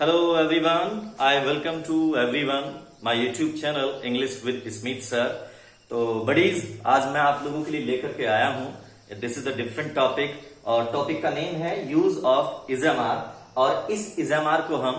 Hello everyone, I welcome to everyone my YouTube channel English with Smith sir। तो buddies आज मैं आप लोगों के लिए लेकर के आया हूं। This is a different topic और टॉपिक का नेम है यूज ऑफ इजएमआर और इस इजएमआर को हम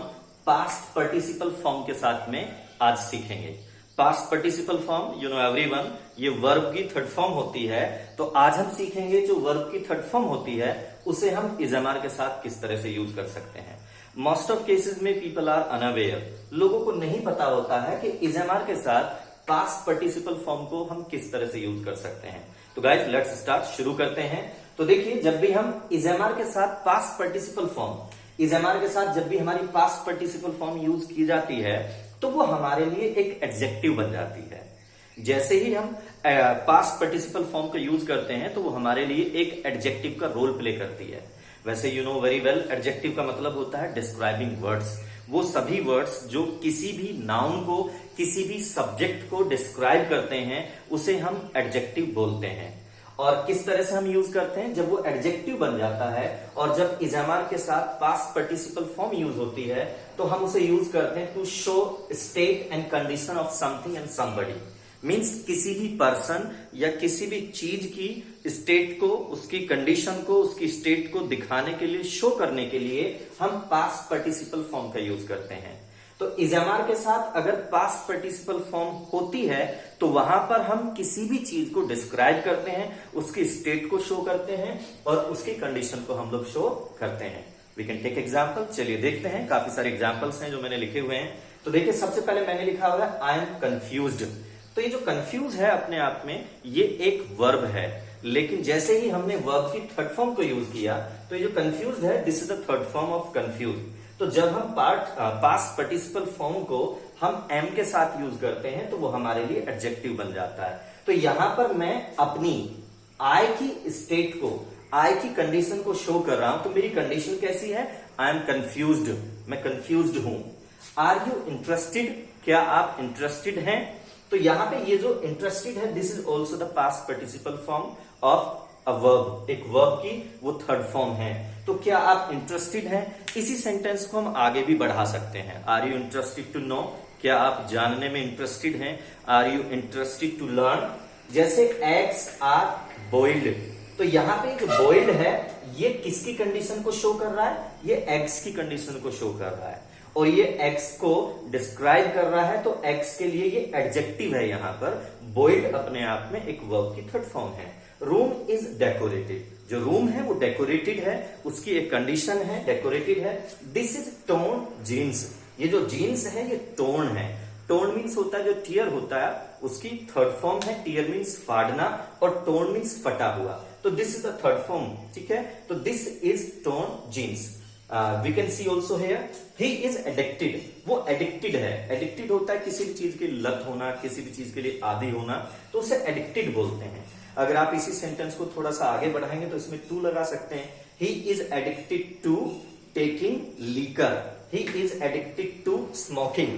पास्ट पार्टिसिपल फॉर्म के साथ में आज सीखेंगे। Past participle form you know everyone, ये वर्ब की थर्ड फॉर्म होती है। तो आज हम सीखेंगे जो वर्ब की थर्ड फॉर्म होती है उसे हम इजएमआर के साथ किस तरह से यूज कर सकते हैं। मोस्ट ऑफ केसेस में पीपल आर अनअवेयर, लोगों को नहीं पता होता है कि इजएमआर के साथ पास्ट पार्टिसिपल फॉर्म को हम किस तरह से यूज कर सकते हैं। तो गाइस लेट्स स्टार्ट, शुरू करते हैं। तो देखिए, जब भी हम इजएमआर के साथ पास्ट पार्टिसिपल फॉर्म, इजएमआर के साथ जब भी हमारी पास्ट पार्टिसिपल फॉर्म यूज की जाती है तो वो हमारे लिए एक एडजेक्टिव बन जाती है। जैसे ही हम पास्ट पार्टिसिपल फॉर्म का यूज करते हैं तो वो हमारे लिए एक एडजेक्टिव का रोल प्ले करती है। वैसे you know very well, adjective का मतलब होता है डिस्क्राइबिंग वर्ड्स। वो सभी वर्ड्स जो किसी भी नाउन को, किसी भी सब्जेक्ट को डिस्क्राइब करते हैं उसे हम एडजेक्टिव बोलते हैं। और किस तरह से हम यूज करते हैं, जब वो एडजेक्टिव बन जाता है और जब इजएमआर के साथ पास्ट पार्टिसिपल फॉर्म यूज होती है तो हम उसे यूज करते हैं to show state and condition of something and somebody. Means किसी भी पर्सन या किसी भी चीज की स्टेट को, उसकी कंडीशन को, उसकी स्टेट को दिखाने के लिए, शो करने के लिए हम पास्ट पार्टिसिपल फॉर्म का यूज करते हैं। तो इजएमआर के साथ अगर पास्ट पार्टिसिपल फॉर्म होती है तो वहां पर हम किसी भी चीज को डिस्क्राइब करते हैं, उसकी स्टेट को शो करते हैं और उसकी कंडीशन को हम लोग शो करते हैं। वी कैन टेक एग्जाम्पल, चलिए देखते हैं। काफी सारे एग्जाम्पल्स हैं जो मैंने लिखे हुए हैं। तो देखिए, सबसे पहले मैंने लिखा हुआ है आई एम कंफ्यूज्ड। तो ये जो कंफ्यूज है अपने आप में ये एक वर्ब है, लेकिन जैसे ही हमने वर्ब की थर्ड फॉर्म को यूज किया तो ये जो कंफ्यूज है, this is the third form of confuse. तो जब हम पास्ट पार्टिसिपल फॉर्म को हम एम के साथ यूज करते हैं तो वो हमारे लिए एडजेक्टिव बन जाता है। तो यहां पर मैं अपनी आई की स्टेट को, आई की कंडीशन को शो कर रहा हूं। तो मेरी कंडीशन कैसी है? आई एम कंफ्यूज्ड, मैं कंफ्यूज्ड हूं। आर यू इंटरेस्टेड, क्या आप इंटरेस्टेड हैं? तो यहां पे ये जो इंटरेस्टेड है, this is also the past participle form of a verb. एक वर्ब की वो थर्ड फॉर्म है। तो क्या आप इंटरेस्टेड हैं? इसी सेंटेंस को हम आगे भी बढ़ा सकते हैं। Are you interested to know, क्या आप जानने में इंटरेस्टेड हैं? Are you interested to learn? जैसे एग्स आर बॉइल्ड, तो यहां पे जो बॉइल्ड है ये किसकी कंडीशन को शो कर रहा है? ये एग्स की कंडीशन को शो कर रहा है और ये एक्स को डिस्क्राइब कर रहा है। तो एक्स के लिए ये एडजेक्टिव है। यहां पर बॉइल्ड अपने आप में एक वर्ब की थर्ड फॉर्म है। रूम इज डेकोरेटेड, जो रूम है वो डेकोरेटेड है, उसकी एक कंडीशन है, डेकोरेटेड है। दिस इज टोन जीन्स, ये जो जीन्स है ये टोन है। टोन मीन्स होता है जो टीयर होता है, उसकी थर्ड फॉर्म है। टीयर मीन्स फाड़ना और टोन मीन्स फटा हुआ। तो this is the third form, ठीक है। तो this is torn jeans. We can see also here he is addicted, वो एडिक्टेड है। एडिक्टेड होता है किसी भी चीज की लत होना, किसी भी चीज के लिए आदी होना, तो उसे एडिक्टेड बोलते हैं। अगर आप इसी सेंटेंस को थोड़ा सा आगे बढ़ाएंगे तो इसमें टू लगा सकते हैं। He is addicted to taking liquor, he is addicted to smoking.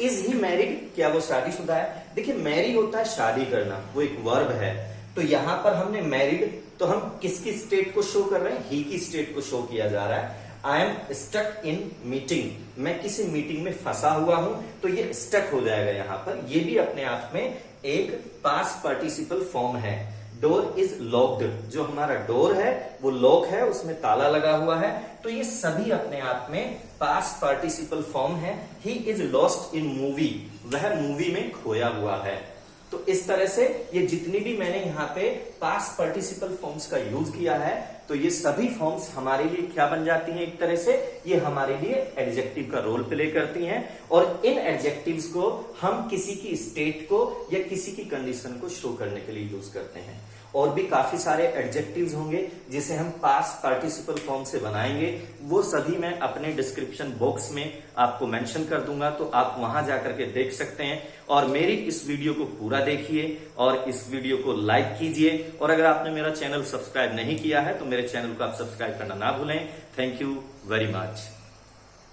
Is he married, क्या वो शादीशुदा है? देखिए, मैरी होता है शादी करना, वो एक वर्ब है। तो यहां पर हमने मैरिड, तो हम किसकी स्टेट को शो कर रहे हैं? ही की स्टेट को शो किया जा रहा है। I am stuck in meeting, मैं किसी मीटिंग में फंसा हुआ हूं, तो ये स्टक हो जाएगा यहां पर। ये भी अपने आप में एक पास्ट पार्टिसिपल फॉर्म है। डोर इज लॉक्ड, जो हमारा डोर है वो लॉक है, उसमें ताला लगा हुआ है। तो ये सभी अपने आप में पास्ट पार्टिसिपल फॉर्म है। He is lost in movie, वह मूवी में खोया हुआ है। तो इस तरह से ये जितनी भी मैंने यहाँ पे पास्ट पार्टिसिपल फॉर्म्स का यूज किया है, तो ये सभी फॉर्म्स हमारे लिए क्या बन जाती हैं? एक तरह से ये हमारे लिए एडजेक्टिव का रोल प्ले करती हैं और इन एडजेक्टिव्स को हम किसी की स्टेट को या किसी की कंडीशन को शो करने के लिए यूज करते हैं। और भी काफी सारे एडजेक्टिव्स होंगे जिसे हम पास्ट पार्टिसिपल फॉर्म से बनाएंगे, वो सभी मैं अपने डिस्क्रिप्शन बॉक्स में आपको मेंशन कर दूंगा, तो आप वहां जाकर के देख सकते हैं। और मेरी इस वीडियो को पूरा देखिए और इस वीडियो को लाइक कीजिए। और अगर आपने मेरा चैनल सब्सक्राइब नहीं किया है तो मेरे चैनल को आप सब्सक्राइब करना ना भूलें। Thank you very much.